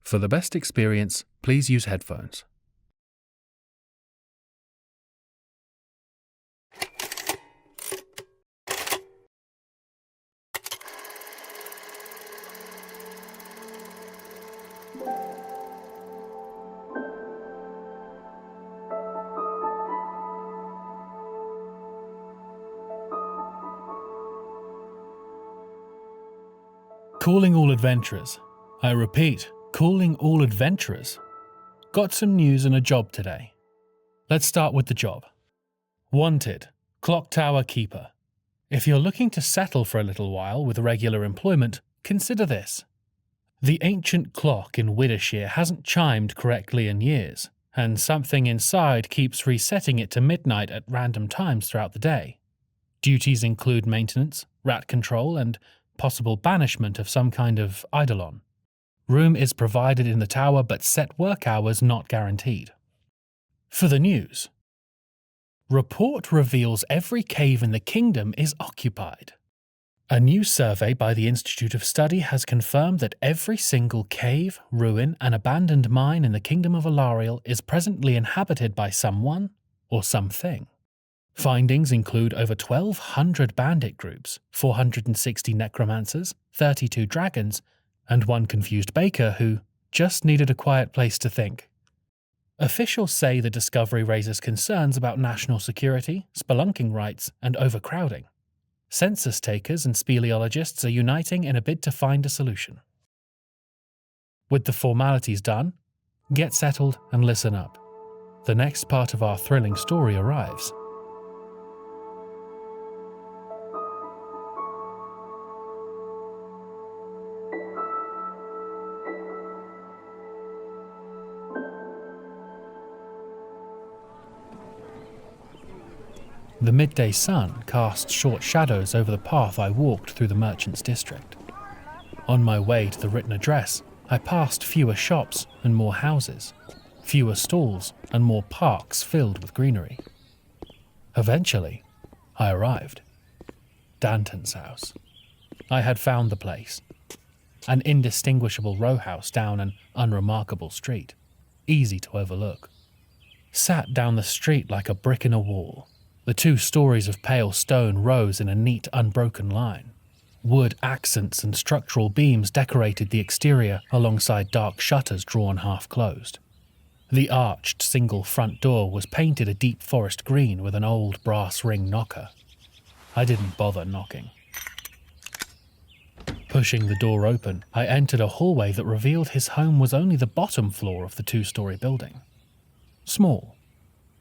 For the best experience, please use headphones. Calling all adventurers. I repeat, calling all adventurers. Got some news and a job today. Let's start with the job. Wanted, Clock Tower Keeper. If you're looking to settle for a little while with regular employment, consider this. The ancient clock in Widdershire hasn't chimed correctly in years, and something inside keeps resetting it to midnight at random times throughout the day. Duties include maintenance, rat control, and possible banishment of some kind of eidolon. Room is provided in the tower, but set work hours not guaranteed. For the news. Report reveals every cave in the kingdom is occupied. A new survey by the Institute of Study has confirmed that every single cave, ruin, and abandoned mine in the kingdom of Alariel is presently inhabited by someone or something. Findings include over 1,200 bandit groups, 460 necromancers, 32 dragons, and one confused baker who just needed a quiet place to think. Officials say the discovery raises concerns about national security, spelunking rights, and overcrowding. Census takers and speleologists are uniting in a bid to find a solution. With the formalities done, get settled and listen up. The next part of our thrilling story arrives. The midday sun cast short shadows over the path I walked through the merchant's district. On my way to the written address, I passed fewer shops and more houses, fewer stalls and more parks filled with greenery. Eventually, I arrived. Danton's house. I had found the place. An indistinguishable row house down an unremarkable street, easy to overlook. Sat down the street like a brick in a wall. The 2 stories of pale stone rose in a neat, unbroken line. Wood accents and structural beams decorated the exterior alongside dark shutters drawn half-closed. The arched single front door was painted a deep forest green with an old brass ring knocker. I didn't bother knocking. Pushing the door open, I entered a hallway that revealed his home was only the bottom floor of the 2-story building. Small.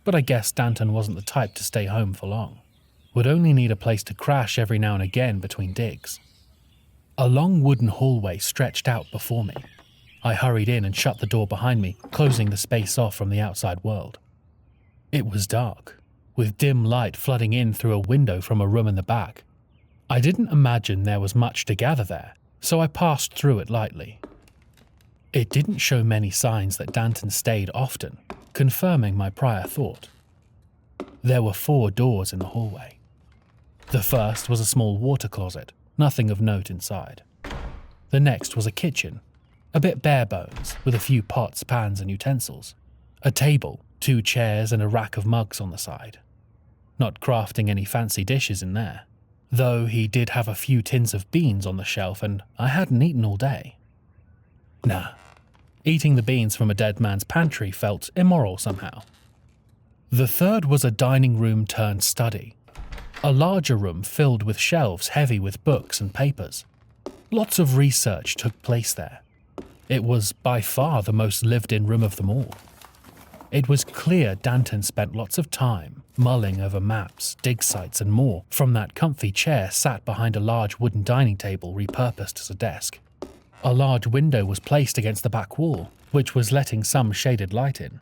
But I guess Danton wasn't the type to stay home for long. Would only need a place to crash every now and again between digs. A long wooden hallway stretched out before me. I hurried in and shut the door behind me, closing the space off from the outside world. It was dark, with dim light flooding in through a window from a room in the back. I didn't imagine there was much to gather there, so I passed through it lightly. It didn't show many signs that Danton stayed often, confirming my prior thought. There were 4 doors in the hallway. The first was a small water closet, nothing of note inside. The next was a kitchen, a bit bare bones, with a few pots, pans and utensils. A table, 2 chairs and a rack of mugs on the side. Not crafting any fancy dishes in there, though he did have a few tins of beans on the shelf and I hadn't eaten all day. Nah. Eating the beans from a dead man's pantry felt immoral somehow. The third was a dining room turned study. A larger room filled with shelves heavy with books and papers. Lots of research took place there. It was by far the most lived-in room of them all. It was clear Danton spent lots of time mulling over maps, dig sites and more from that comfy chair sat behind a large wooden dining table repurposed as a desk. A large window was placed against the back wall, which was letting some shaded light in.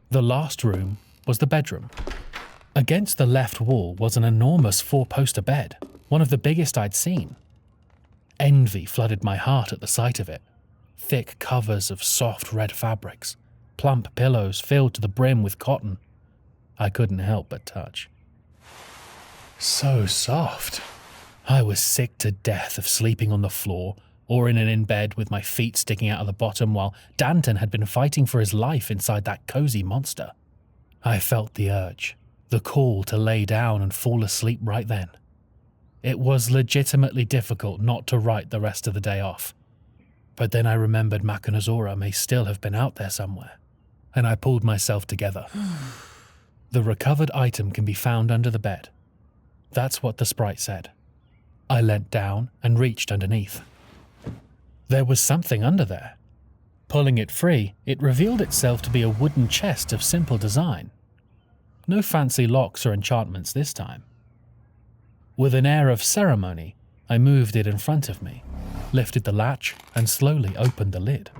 The last room was the bedroom. Against the left wall was an enormous 4-poster bed, one of the biggest I'd seen. Envy flooded my heart at the sight of it. Thick covers of soft red fabrics, plump pillows filled to the brim with cotton. I couldn't help but touch. So soft. I was sick to death of sleeping on the floor or in bed with my feet sticking out of the bottom while Danton had been fighting for his life inside that cozy monster. I felt the urge, the call to lay down and fall asleep right then. It was legitimately difficult not to write the rest of the day off. But then I remembered Makanazora may still have been out there somewhere, and I pulled myself together. The recovered item can be found under the bed. That's what the sprite said. I leant down and reached underneath. There was something under there. Pulling it free, it revealed itself to be a wooden chest of simple design. No fancy locks or enchantments this time. With an air of ceremony, I moved it in front of me, lifted the latch, and slowly opened the lid.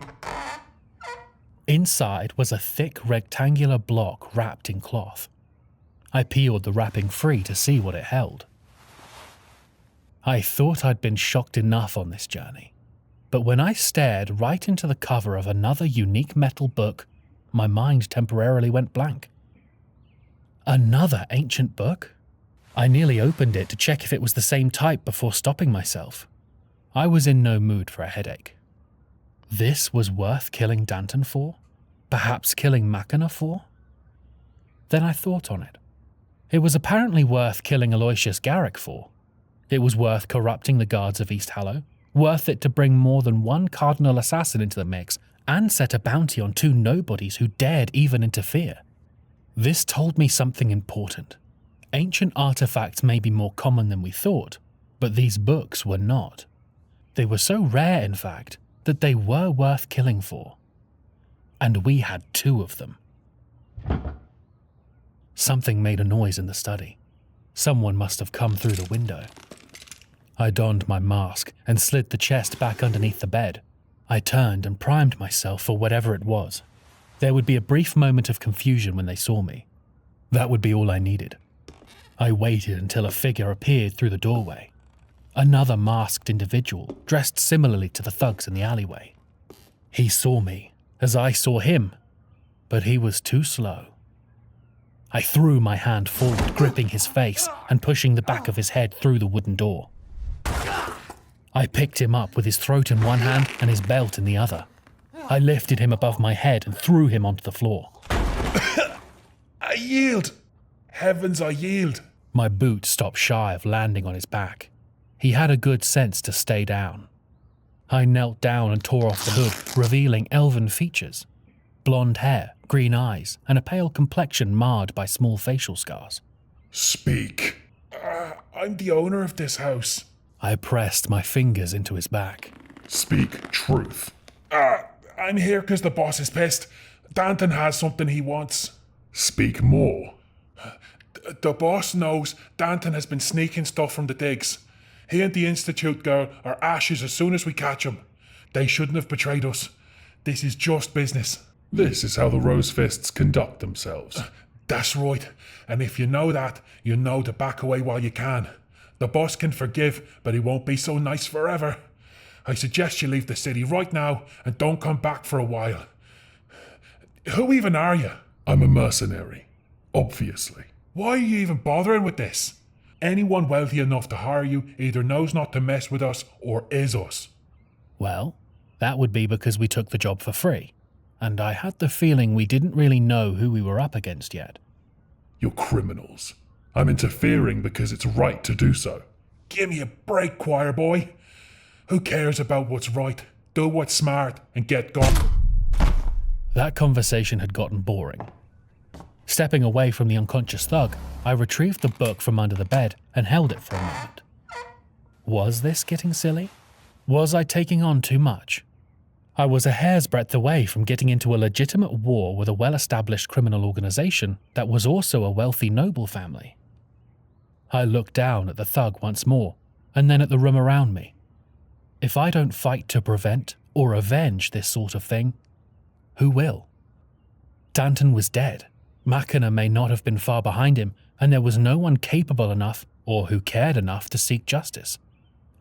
Inside was a thick rectangular block wrapped in cloth. I peeled the wrapping free to see what it held. I thought I'd been shocked enough on this journey, but when I stared right into the cover of another unique metal book, my mind temporarily went blank. Another ancient book? I nearly opened it to check if it was the same type before stopping myself. I was in no mood for a headache. This was worth killing Danton for? Perhaps killing Makana for? Then I thought on it. It was apparently worth killing Aloysius Garrick for. It was worth corrupting the guards of East Hallow, worth it to bring more than one cardinal assassin into the mix, and set a bounty on 2 nobodies who dared even interfere. This told me something important. Ancient artifacts may be more common than we thought, but these books were not. They were so rare, in fact, that they were worth killing for. And we had 2 of them. Something made a noise in the study. Someone must have come through the window. I donned my mask and slid the chest back underneath the bed. I turned and primed myself for whatever it was. There would be a brief moment of confusion when they saw me. That would be all I needed. I waited until a figure appeared through the doorway. Another masked individual, dressed similarly to the thugs in the alleyway. He saw me, as I saw him, but he was too slow. I threw my hand forward, gripping his face and pushing the back of his head through the wooden door. I picked him up with his throat in one hand and his belt in the other. I lifted him above my head and threw him onto the floor. I yield! Heavens, I yield! My boot stopped shy of landing on his back. He had a good sense to stay down. I knelt down and tore off the hood, revealing elven features. Blonde hair, green eyes, and a pale complexion marred by small facial scars. Speak. I'm the owner of this house. I pressed my fingers into his back. Speak truth. I'm here because the boss is pissed. Danton has something he wants. Speak more. The boss knows Danton has been sneaking stuff from the digs. He and the Institute girl are ashes as soon as we catch him. They shouldn't have betrayed us. This is just business. This is how the Rosefists conduct themselves. That's right. And if you know that, you know to back away while you can. The boss can forgive, but he won't be so nice forever. I suggest you leave the city right now and don't come back for a while. Who even are you? I'm a mercenary, obviously. Why are you even bothering with this? Anyone wealthy enough to hire you either knows not to mess with us or is us. Well, that would be because we took the job for free, and I had the feeling we didn't really know who we were up against yet. You're criminals. I'm interfering because it's right to do so. Give me a break, choir boy. Who cares about what's right? Do what's smart and get gone. That conversation had gotten boring. Stepping away from the unconscious thug, I retrieved the book from under the bed and held it for a moment. Was this getting silly? Was I taking on too much? I was a hair's breadth away from getting into a legitimate war with a well-established criminal organization that was also a wealthy noble family. I looked down at the thug once more, and then at the room around me. If I don't fight to prevent or avenge this sort of thing, who will? Danton was dead. Makana may not have been far behind him, and there was no one capable enough or who cared enough to seek justice.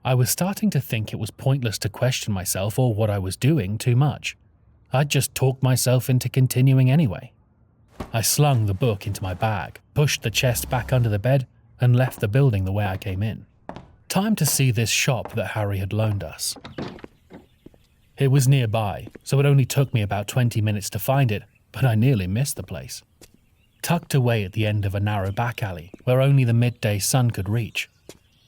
I was starting to think it was pointless to question myself or what I was doing too much. I'd just talked myself into continuing anyway. I slung the book into my bag, pushed the chest back under the bed, and left the building the way I came in. Time to see this shop that Harry had loaned us. It was nearby, so it only took me about 20 minutes to find it, but I nearly missed the place. Tucked away at the end of a narrow back alley where only the midday sun could reach,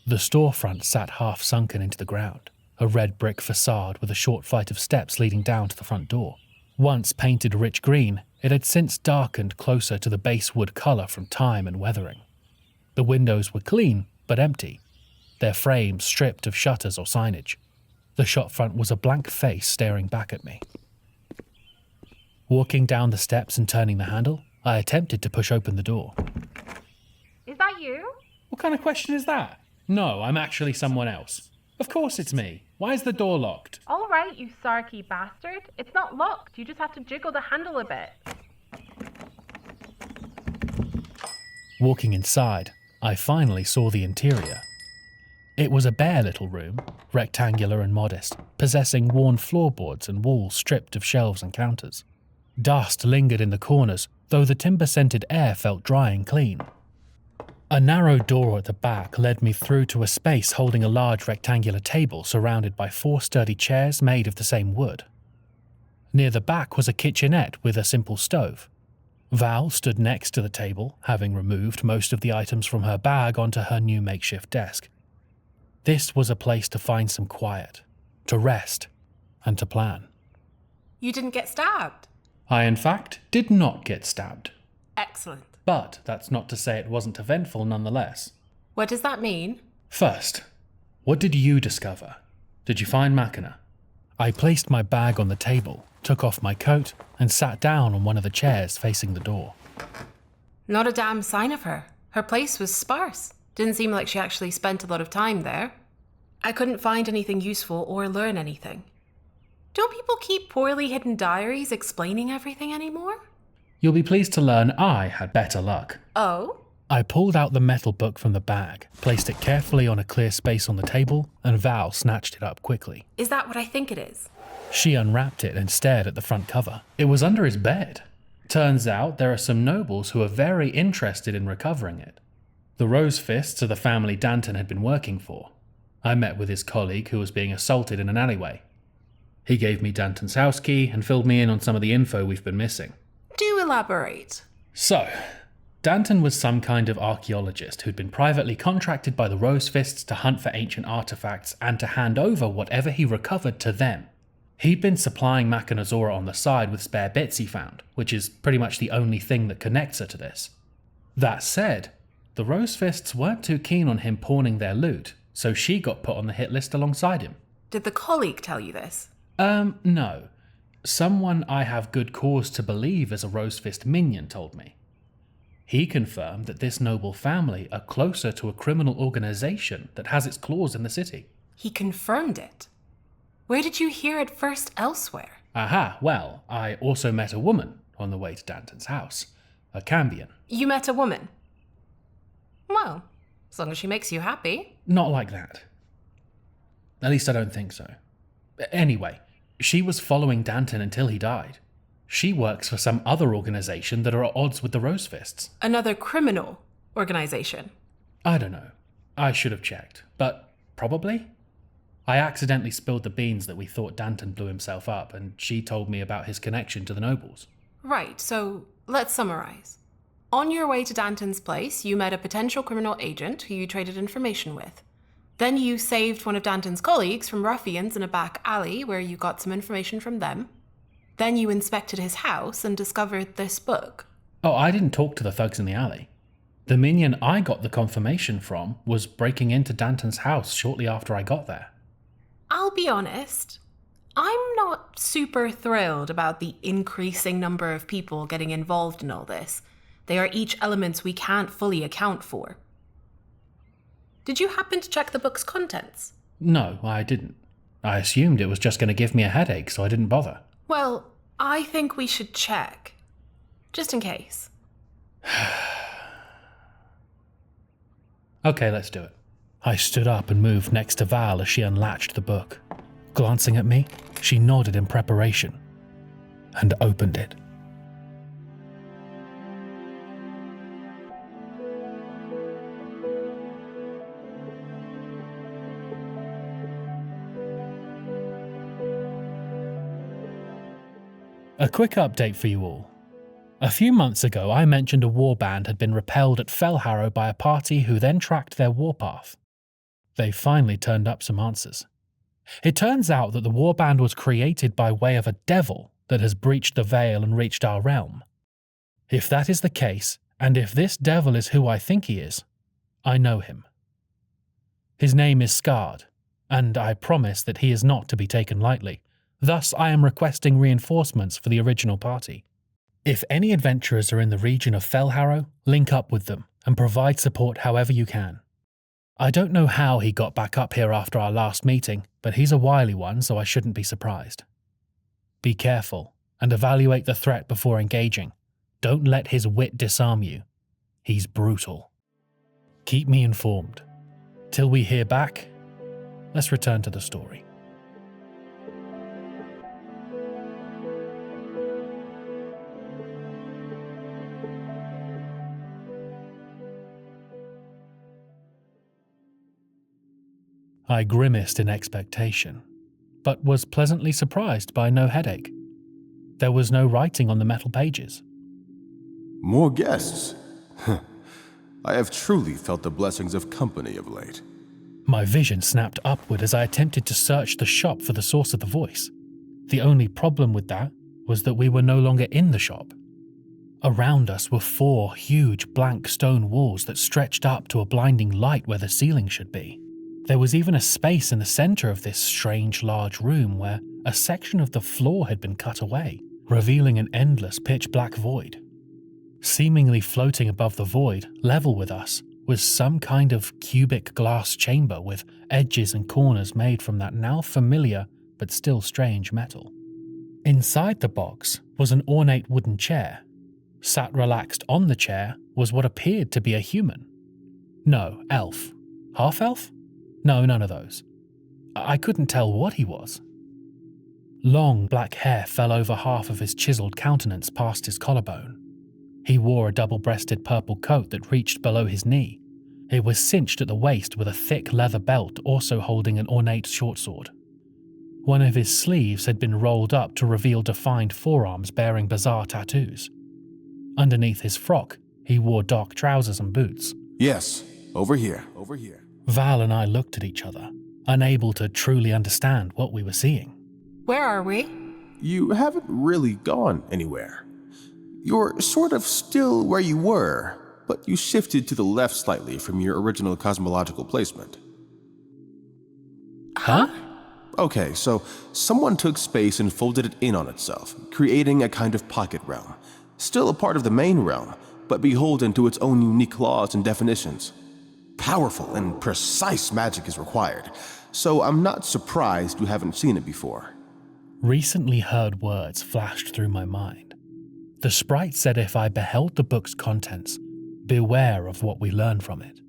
the storefront sat half sunken into the ground, a red brick facade with a short flight of steps leading down to the front door. Once painted rich green, it had since darkened closer to the base wood colour from time and weathering. The windows were clean, but empty, their frames stripped of shutters or signage. The shop front was a blank face staring back at me. Walking down the steps and turning the handle, I attempted to push open the door. Is that you? What kind of question is that? No, I'm actually someone else. Of course it's me. Why is the door locked? All right, you sarky bastard. It's not locked. You just have to jiggle the handle a bit. Walking inside, I finally saw the interior. It was a bare little room, rectangular and modest, possessing worn floorboards and walls stripped of shelves and counters. Dust lingered in the corners, though the timber-scented air felt dry and clean. A narrow door at the back led me through to a space holding a large rectangular table surrounded by 4 sturdy chairs made of the same wood. Near the back was a kitchenette with a simple stove. Val stood next to the table, having removed most of the items from her bag onto her new makeshift desk. This was a place to find some quiet, to rest, and to plan. You didn't get stabbed? I, in fact, did not get stabbed. Excellent. But that's not to say it wasn't eventful nonetheless. What does that mean? First, what did you discover? Did you find Machina? I placed my bag on the table, took off my coat, and sat down on one of the chairs facing the door. Not a damn sign of her. Her place was sparse. Didn't seem like she actually spent a lot of time there. I couldn't find anything useful or learn anything. Don't people keep poorly hidden diaries explaining everything anymore? You'll be pleased to learn I had better luck. Oh? I pulled out the metal book from the bag, placed it carefully on a clear space on the table, and Val snatched it up quickly. Is that what I think it is? She unwrapped it and stared at the front cover. It was under his bed. Turns out there are some nobles who are very interested in recovering it. The Rose Fists are the family Danton had been working for. I met with his colleague who was being assaulted in an alleyway. He gave me Danton's house key and filled me in on some of the info we've been missing. Do elaborate. So, Danton was some kind of archaeologist who'd been privately contracted by the Rose Fists to hunt for ancient artifacts and to hand over whatever he recovered to them. He'd been supplying Machina's aura on the side with spare bits he found, which is pretty much the only thing that connects her to this. That said, the Rose Fists weren't too keen on him pawning their loot, so she got put on the hit list alongside him. Did the colleague tell you this? No. Someone I have good cause to believe is a Rose Fist minion told me. He confirmed that this noble family are closer to a criminal organization that has its claws in the city. He confirmed it. Where did you hear it first elsewhere? Aha, well, I also met a woman on the way to Danton's house. A Cambion. You met a woman? Well, as long as she makes you happy. Not like that. At least I don't think so. Anyway, she was following Danton until he died. She works for some other organization that are at odds with the Rose Fists. Another criminal organization? I don't know. I should have checked, but probably. I accidentally spilled the beans that we thought Danton blew himself up, and she told me about his connection to the nobles. Right, so let's summarize. On your way to Danton's place, you met a potential criminal agent who you traded information with. Then you saved one of Danton's colleagues from ruffians in a back alley where you got some information from them. Then you inspected his house and discovered this book. Oh, I didn't talk to the thugs in the alley. The minion I got the confirmation from was breaking into Danton's house shortly after I got there. I'll be honest, I'm not super thrilled about the increasing number of people getting involved in all this. They are each elements we can't fully account for. Did you happen to check the book's contents? No, I didn't. I assumed it was just going to give me a headache, so I didn't bother. Well, I think we should check. Just in case. Okay, let's do it. I stood up and moved next to Val as she unlatched the book. Glancing at me, she nodded in preparation and opened it. A quick update for you all. A few months ago, I mentioned a warband had been repelled at Fellharrow by a party who then tracked their warpath. They finally turned up some answers. It turns out that the warband was created by way of a devil that has breached the veil and reached our realm. If that is the case, and if this devil is who I think he is, I know him. His name is Scarred, and I promise that he is not to be taken lightly. Thus, I am requesting reinforcements for the original party. If any adventurers are in the region of Fellharrow, link up with them and provide support however you can. I don't know how he got back up here after our last meeting, but he's a wily one, so I shouldn't be surprised. Be careful and evaluate the threat before engaging. Don't let his wit disarm you. He's brutal. Keep me informed. Till we hear back, let's return to the story. I grimaced in expectation, but was pleasantly surprised by no headache. There was no writing on the metal pages. More guests? I have truly felt the blessings of company of late. My vision snapped upward as I attempted to search the shop for the source of the voice. The only problem with that was that we were no longer in the shop. Around us were 4 huge blank stone walls that stretched up to a blinding light where the ceiling should be. There was even a space in the center of this strange large room where a section of the floor had been cut away, revealing an endless pitch-black void. Seemingly floating above the void, level with us, was some kind of cubic glass chamber with edges and corners made from that now familiar but still strange metal. Inside the box was an ornate wooden chair. Sat relaxed on the chair was what appeared to be a human. No, elf. Half-elf? No, none of those. I couldn't tell what he was. Long black hair fell over half of his chiseled countenance past his collarbone. He wore a double-breasted purple coat that reached below his knee. It was cinched at the waist with a thick leather belt also holding an ornate short sword. One of his sleeves had been rolled up to reveal defined forearms bearing bizarre tattoos. Underneath his frock, he wore dark trousers and boots. Yes, over here. Val and I looked at each other, unable to truly understand what we were seeing. Where are we? You haven't really gone anywhere. You're sort of still where you were, but you shifted to the left slightly from your original cosmological placement. Huh? Okay, so someone took space and folded it in on itself, creating a kind of pocket realm. Still a part of the main realm, but beholden to its own unique laws and definitions. Powerful and precise magic is required, so I'm not surprised you haven't seen it before. Recently heard words flashed through my mind. The sprite said if I beheld the book's contents, beware of what we learn from it.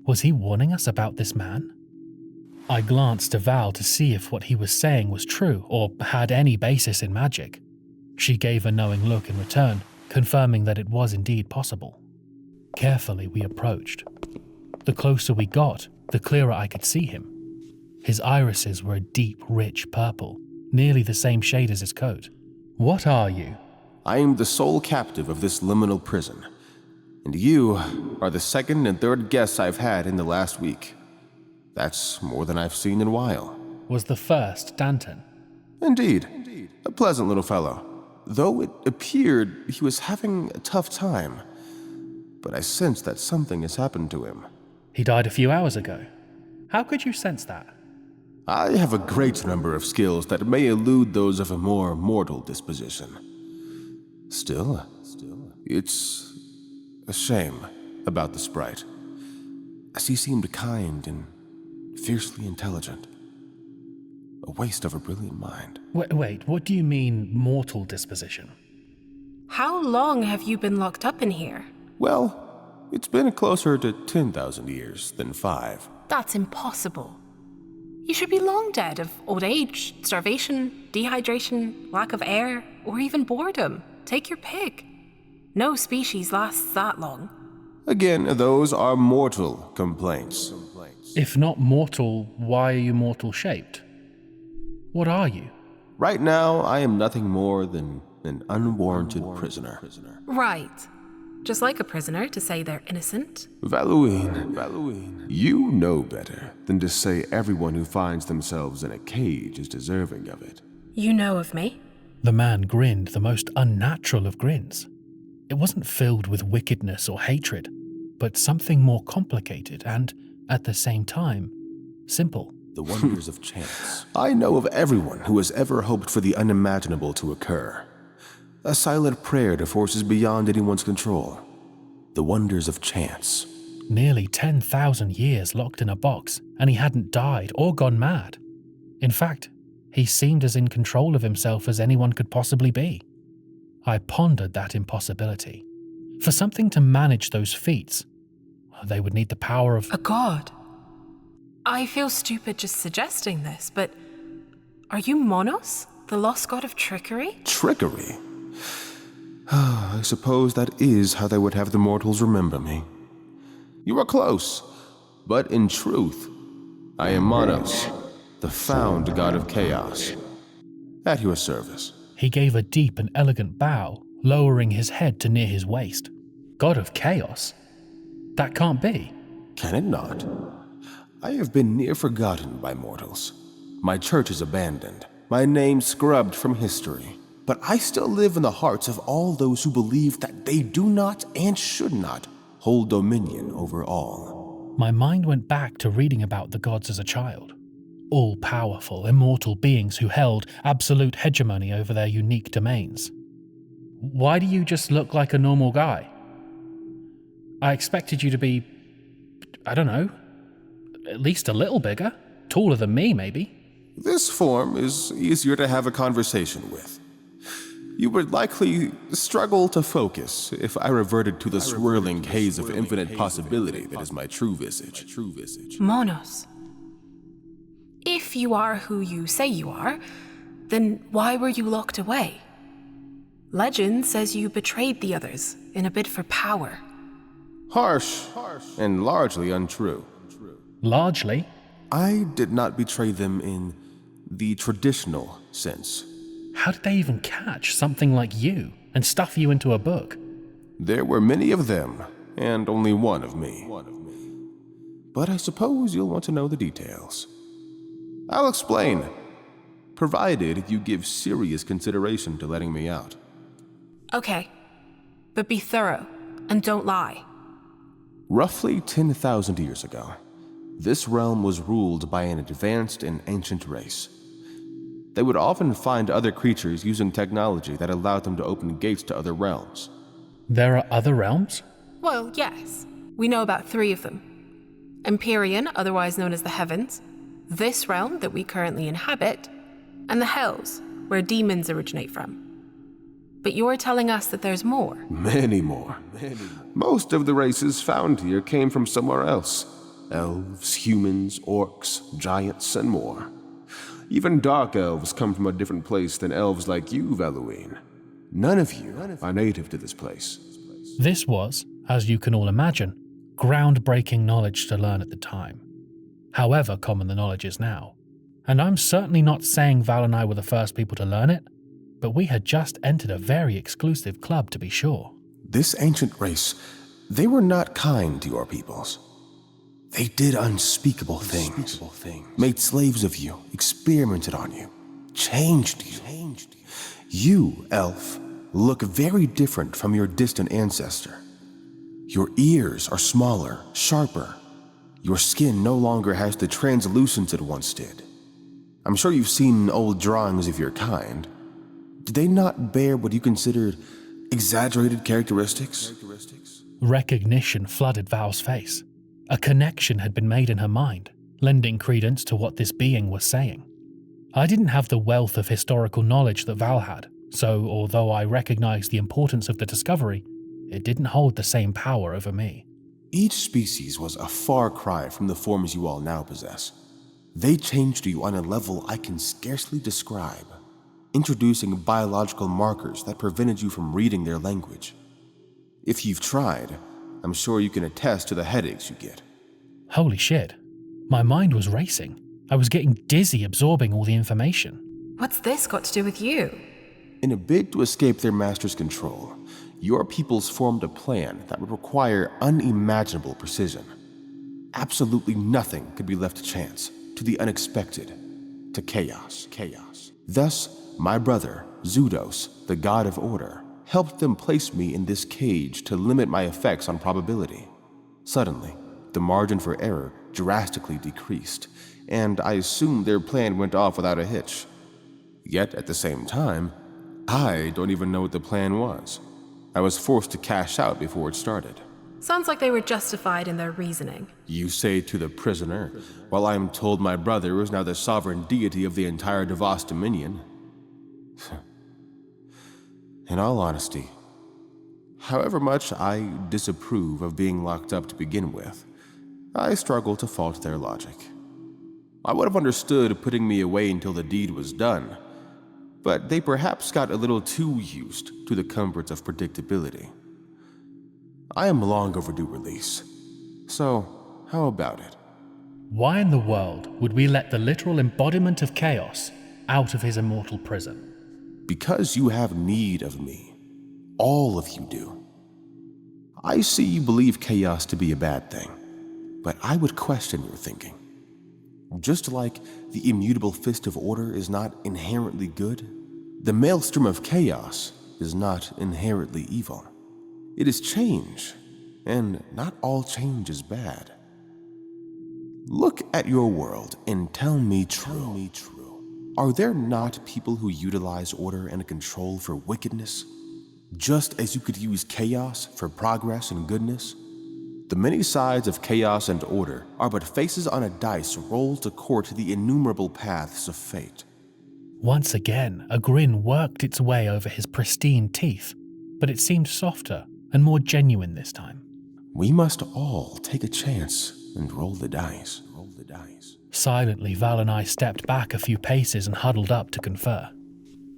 Was he warning us about this man? I glanced to Val to see if what he was saying was true or had any basis in magic. She gave a knowing look in return, confirming that it was indeed possible. Carefully we approached. The closer we got, the clearer I could see him. His irises were a deep, rich purple, nearly the same shade as his coat. What are you? I am the sole captive of this liminal prison, and you are the second and third guests I've had in the last week. That's more than I've seen in a while. Was the first Danton? Indeed. A pleasant little fellow, though it appeared he was having a tough time. But I sense that something has happened to him. He died a few hours ago. How could you sense that? I have a great number of skills that may elude those of a more mortal disposition. Still, it's a shame about the sprite, as he seemed kind and fiercely intelligent. A waste of a brilliant mind. Wait, what do you mean, mortal disposition? How long have you been locked up in here? Well, it's been closer to 10,000 years than 5. That's impossible. You should be long dead of old age, starvation, dehydration, lack of air, or even boredom. Take your pick. No species lasts that long. Again, those are mortal complaints. If not mortal, why are you mortal-shaped? What are you? Right now, I am nothing more than an unwarranted prisoner. Right. Just like a prisoner to say they're innocent. Valuin, you know better than to say everyone who finds themselves in a cage is deserving of it. You know of me. The man grinned the most unnatural of grins. It wasn't filled with wickedness or hatred, but something more complicated and, at the same time, simple. The wonders of chance. I know of everyone who has ever hoped for the unimaginable to occur. A silent prayer to forces beyond anyone's control. The wonders of chance. Nearly 10,000 years locked in a box, and he hadn't died or gone mad. In fact, he seemed as in control of himself as anyone could possibly be. I pondered that impossibility. For something to manage those feats, they would need the power of a god. I feel stupid just suggesting this, but are you Monos, the lost god of trickery? Trickery? I suppose that is how they would have the mortals remember me. You are close, but in truth, I am Monos, the found god of chaos. At your service. He gave a deep and elegant bow, lowering his head to near his waist. God of chaos? That can't be. Can it not? I have been near forgotten by mortals. My church is abandoned, my name scrubbed from history. But I still live in the hearts of all those who believe that they do not and should not hold dominion over all. My mind went back to reading about the gods as a child. All-powerful, immortal beings who held absolute hegemony over their unique domains. Why do you just look like a normal guy? I expected you to be, I don't know, at least a little bigger, taller than me, maybe. This form is easier to have a conversation with. You would likely struggle to focus if I reverted to the swirling haze of infinite possibility that is my true visage. Monos. If you are who you say you are, then why were you locked away? Legend says you betrayed the others in a bid for power. Harsh and largely untrue. Largely? I did not betray them in the traditional sense. How did they even catch something like you and stuff you into a book? There were many of them, and only one of me. But I suppose you'll want to know the details. I'll explain, provided you give serious consideration to letting me out. Okay, but be thorough and don't lie. Roughly 10,000 years ago, this realm was ruled by an advanced and ancient race. They would often find other creatures using technology that allowed them to open gates to other realms. There are other realms? Well, yes. We know about 3 of them. Empyrean, otherwise known as the Heavens, this realm that we currently inhabit, and the Hells, where demons originate from. But you're telling us that there's more. Many more. Most of the races found here came from somewhere else. Elves, humans, orcs, giants, and more. Even dark elves come from a different place than elves like you, Valuin. None of you are native to this place. This was, as you can all imagine, groundbreaking knowledge to learn at the time. However common the knowledge is now. And I'm certainly not saying Val and I were the first people to learn it, but we had just entered a very exclusive club to be sure. This ancient race, they were not kind to your peoples. They did unspeakable things, made slaves of you, experimented on you, changed you. You, elf, look very different from your distant ancestor. Your ears are smaller, sharper. Your skin no longer has the translucence it once did. I'm sure you've seen old drawings of your kind. Did they not bear what you considered exaggerated characteristics? Recognition flooded Val's face. A connection had been made in her mind, lending credence to what this being was saying. I didn't have the wealth of historical knowledge that Val had, so although I recognized the importance of the discovery, it didn't hold the same power over me. Each species was a far cry from the forms you all now possess. They changed you on a level I can scarcely describe, introducing biological markers that prevented you from reading their language. If you've tried, I'm sure you can attest to the headaches you get. Holy shit. My mind was racing. I was getting dizzy absorbing all the information. What's this got to do with you? In a bid to escape their master's control, your peoples formed a plan that would require unimaginable precision. Absolutely nothing could be left to chance, to the unexpected, to chaos. Thus, my brother, Zudos, the god of order, helped them place me in this cage to limit my effects on probability. Suddenly, the margin for error drastically decreased, and I assumed their plan went off without a hitch. Yet, at the same time, I don't even know what the plan was. I was forced to cash out before it started. Sounds like they were justified in their reasoning. You say to the prisoner, while I am told my brother is now the sovereign deity of the entire Devos Dominion. In all honesty, however much I disapprove of being locked up to begin with, I struggle to fault their logic. I would have understood putting me away until the deed was done, but they perhaps got a little too used to the comforts of predictability. I am long overdue release, so how about it? Why in the world would we let the literal embodiment of chaos out of his immortal prison? Because you have need of me. All of you do. I see you believe chaos to be a bad thing, but I would question your thinking. Just like the immutable fist of order is not inherently good, the maelstrom of chaos is not inherently evil. It is change, and not all change is bad. Look at your world and tell me true. Are there not people who utilize order and control for wickedness? Just as you could use chaos for progress and goodness? The many sides of chaos and order are but faces on a dice rolled to court the innumerable paths of fate. Once again, a grin worked its way over his pristine teeth, but it seemed softer and more genuine this time. We must all take a chance and roll the dice. Silently, Val and I stepped back a few paces and huddled up to confer.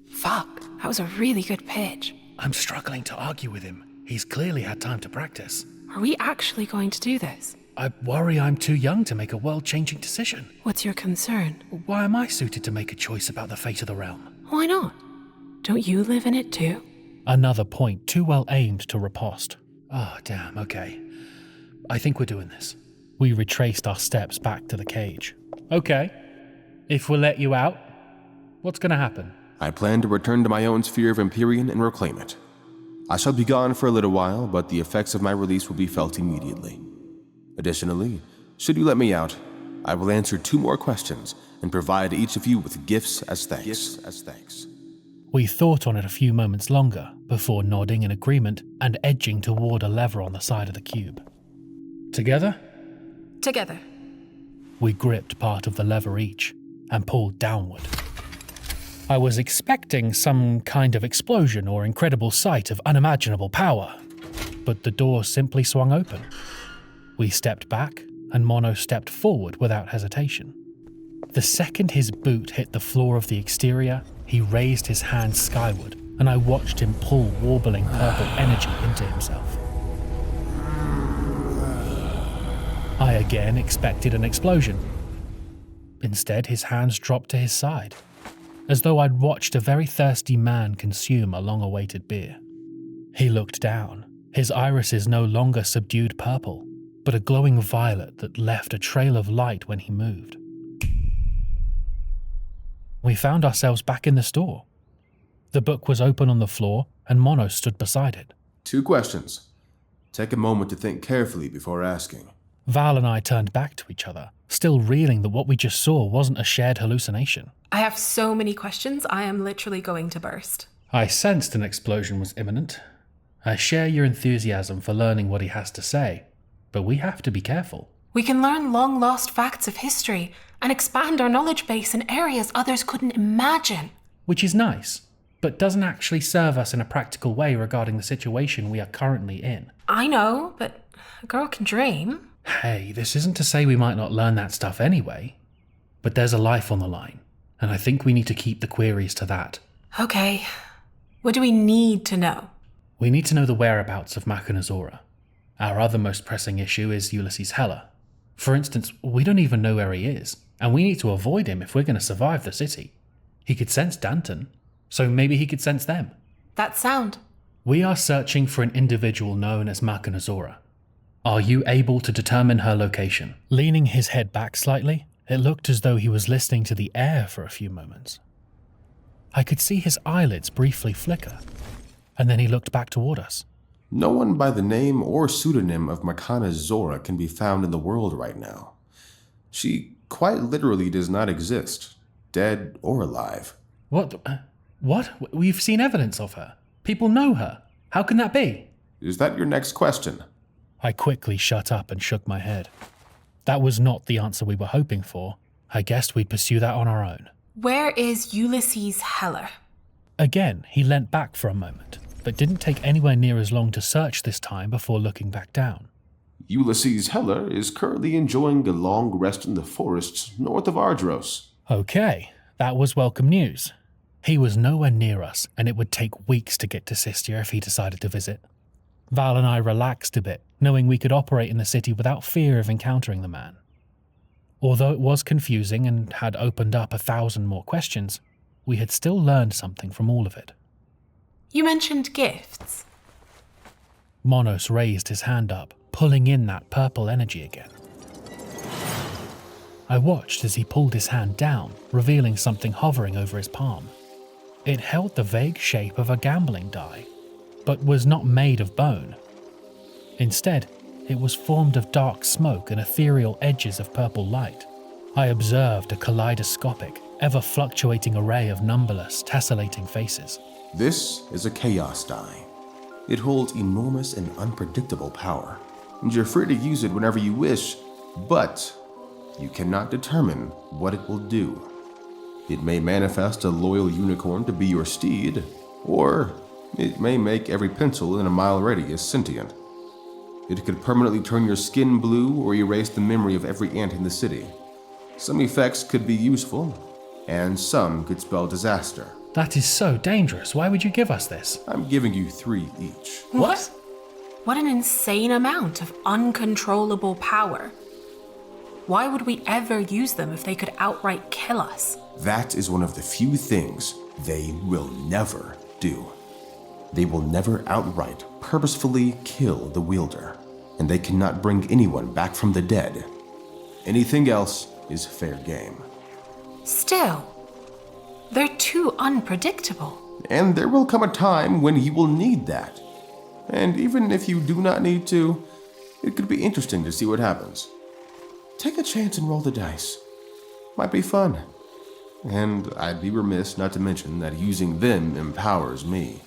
Fuck, that was a really good pitch. I'm struggling to argue with him. He's clearly had time to practice. Are we actually going to do this? I worry I'm too young to make a world-changing decision. What's your concern? Why am I suited to make a choice about the fate of the realm? Why not? Don't you live in it too? Another point too well aimed to riposte. Oh, damn, okay. I think we're doing this. We retraced our steps back to the cage. Okay. If we'll let you out, what's gonna happen? I plan to return to my own sphere of Empyrean and reclaim it. I shall be gone for a little while, but the effects of my release will be felt immediately. Additionally, should you let me out, I will answer 2 more questions and provide each of you with gifts as thanks. We thought on it a few moments longer before nodding in agreement and edging toward a lever on the side of the cube. Together? Together. We gripped part of the lever each and pulled downward. I was expecting some kind of explosion or incredible sight of unimaginable power, but the door simply swung open. We stepped back, and Mono stepped forward without hesitation. The second his boot hit the floor of the exterior, he raised his hand skyward, and I watched him pull warbling purple energy into himself. I again expected an explosion. Instead, his hands dropped to his side, as though I'd watched a very thirsty man consume a long-awaited beer. He looked down, his irises no longer subdued purple, but a glowing violet that left a trail of light when he moved. We found ourselves back in the store. The book was open on the floor, and Mono stood beside it. 2 questions. Take a moment to think carefully before asking. Val and I turned back to each other, still reeling that what we just saw wasn't a shared hallucination. I have so many questions, I am literally going to burst. I sensed an explosion was imminent. I share your enthusiasm for learning what he has to say, but we have to be careful. We can learn long-lost facts of history and expand our knowledge base in areas others couldn't imagine. Which is nice, but doesn't actually serve us in a practical way regarding the situation we are currently in. I know, but a girl can dream. Hey, this isn't to say we might not learn that stuff anyway, but there's a life on the line, and I think we need to keep the queries to that. Okay, what do we need to know? We need to know the whereabouts of Machinazora. Our other most pressing issue is Ulysses Heller. For instance, we don't even know where he is, and we need to avoid him if we're going to survive the city. He could sense Danton, so maybe he could sense them. That sound. We are searching for an individual known as Makanazora. Are you able to determine her location? Leaning his head back slightly, it looked as though he was listening to the air for a few moments. I could see his eyelids briefly flicker, and then he looked back toward us. No one by the name or pseudonym of Makanazora can be found in the world right now. She quite literally does not exist, dead or alive. What? We've seen evidence of her. People know her. How can that be? Is that your next question? I quickly shut up and shook my head. That was not the answer we were hoping for. I guessed we'd pursue that on our own. Where is Ulysses Heller? Again, he leant back for a moment, but didn't take anywhere near as long to search this time before looking back down. Ulysses Heller is currently enjoying a long rest in the forests north of Ardros. Okay, that was welcome news. He was nowhere near us, and it would take weeks to get to Sistia if he decided to visit. Val and I relaxed a bit, knowing we could operate in the city without fear of encountering the man. Although it was confusing and had opened up 1,000 more questions, we had still learned something from all of it. You mentioned gifts. Monos raised his hand up, pulling in that purple energy again. I watched as he pulled his hand down, revealing something hovering over his palm. It held the vague shape of a gambling die, but was not made of bone. Instead, it was formed of dark smoke and ethereal edges of purple light. I observed a kaleidoscopic, ever-fluctuating array of numberless, tessellating faces. This is a chaos die. It holds enormous and unpredictable power, and you're free to use it whenever you wish, but you cannot determine what it will do. It may manifest a loyal unicorn to be your steed, or it may make every pencil in a mile radius sentient. It could permanently turn your skin blue or erase the memory of every ant in the city. Some effects could be useful, and some could spell disaster. That is so dangerous. Why would you give us this? I'm giving you 3 each. What? What an insane amount of uncontrollable power. Why would we ever use them if they could outright kill us? That is one of the few things they will never do. They will never outright, purposefully kill the wielder, and they cannot bring anyone back from the dead. Anything else is fair game. Still, they're too unpredictable. And there will come a time when you will need that. And even if you do not need to, it could be interesting to see what happens. Take a chance and roll the dice. Might be fun. And I'd be remiss not to mention that using them empowers me.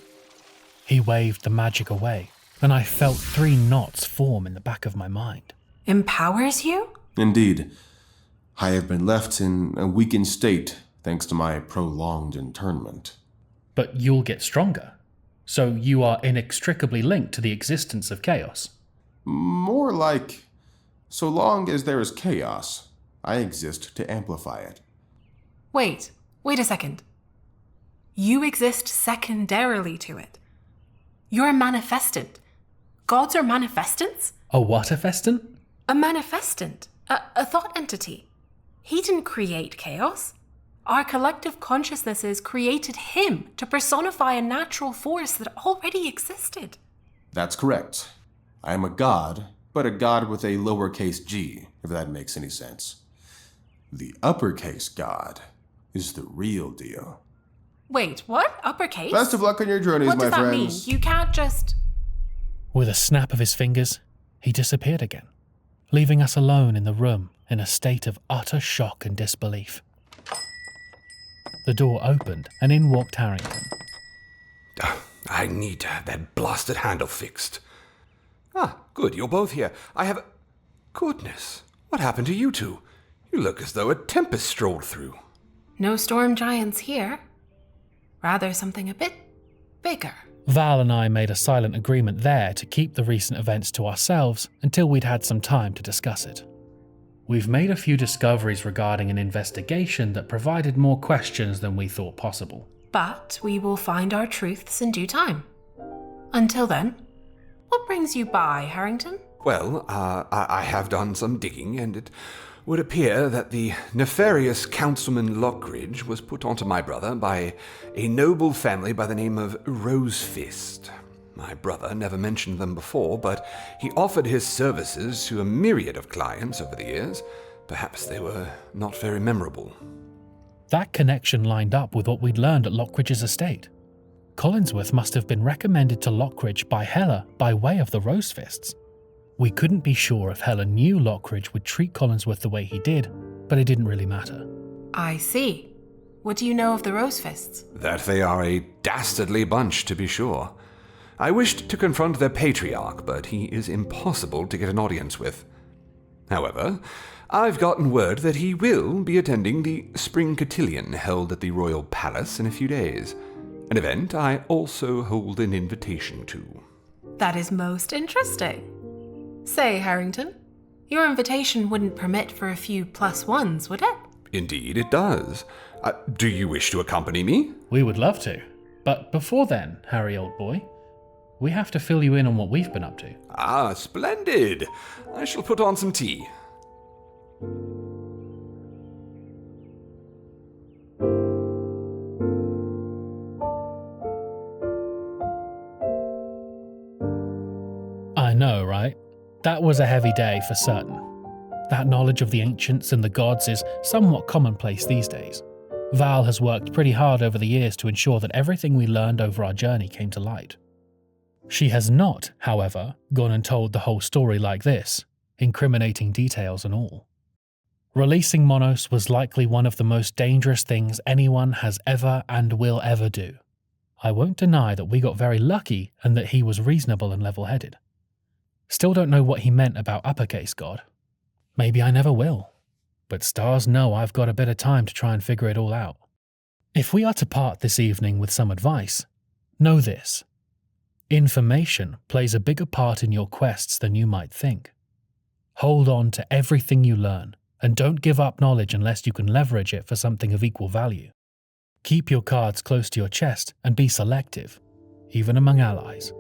He waved the magic away, and I felt 3 knots form in the back of my mind. Empowers you? Indeed. I have been left in a weakened state thanks to my prolonged internment. But you'll get stronger. So you are inextricably linked to the existence of chaos. More like, so long as there is chaos, I exist to amplify it. Wait a second. You exist secondarily to it. You're a manifestant. Gods are manifestants? A what-a-festant? A manifestant. A thought entity. He didn't create chaos. Our collective consciousnesses created him to personify a natural force that already existed. That's correct. I am a god, but a god with a lowercase g, if that makes any sense. The uppercase god is the real deal. Wait, what? Uppercase? Best of luck on your journeys, my friends. What does that mean? You can't just... With a snap of his fingers, he disappeared again, leaving us alone in the room in a state of utter shock and disbelief. The door opened, and in walked Harrington. I need to have that blasted handle fixed. Ah, good, you're both here. I have... Goodness, what happened to you two? You look as though a tempest strolled through. No storm giants here. Rather something a bit bigger. Val and I made a silent agreement there to keep the recent events to ourselves until we'd had some time to discuss it. We've made a few discoveries regarding an investigation that provided more questions than we thought possible. But we will find our truths in due time. Until then, what brings you by, Harrington? Well, I have done some digging, and it would appear that the nefarious Councilman Lockridge was put onto my brother by a noble family by the name of Rosefist. My brother never mentioned them before, but he offered his services to a myriad of clients over the years. Perhaps they were not very memorable. That connection lined up with what we'd learned at Lockridge's estate. Collinsworth must have been recommended to Lockridge by Hella by way of the Rosefists. We couldn't be sure if Hella knew Lockridge would treat Collinsworth the way he did, but it didn't really matter. I see. What do you know of the Rosefists? That they are a dastardly bunch, to be sure. I wished to confront their patriarch, but he is impossible to get an audience with. However, I've gotten word that he will be attending the Spring Cotillion held at the Royal Palace in a few days, an event I also hold an invitation to. That is most interesting. Say, Harrington, your invitation wouldn't permit for a few +1s, would it? Indeed it does. Do you wish to accompany me? We would love to. But before then, Harry, old boy, we have to fill you in on what we've been up to. Ah, splendid. I shall put on some tea. I know, right? That was a heavy day for certain. That knowledge of the ancients and the gods is somewhat commonplace these days. Val has worked pretty hard over the years to ensure that everything we learned over our journey came to light. She has not, however, gone and told the whole story like this, incriminating details and all. Releasing Monos was likely one of the most dangerous things anyone has ever and will ever do. I won't deny that we got very lucky and that he was reasonable and level-headed. Still don't know what he meant about uppercase God. Maybe I never will. But stars know I've got a bit of time to try and figure it all out. If we are to part this evening with some advice, know this. Information plays a bigger part in your quests than you might think. Hold on to everything you learn, and don't give up knowledge unless you can leverage it for something of equal value. Keep your cards close to your chest and be selective, even among allies.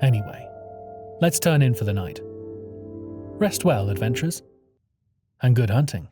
Anyway, let's turn in for the night. Rest well, adventurers, and good hunting.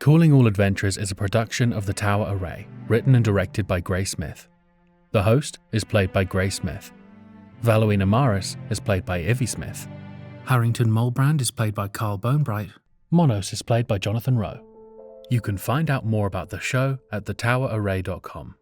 Calling All Adventures is a production of the Tower Array, written and directed by Gray Smith. The host is played by Gray Smith. Valuin Emmaris is played by Ivy Smith. Harrington Mulbrand is played by Carl Bonebright. Monos is played by Jonathan Rowe. You can find out more about the show at thetowerarray.com.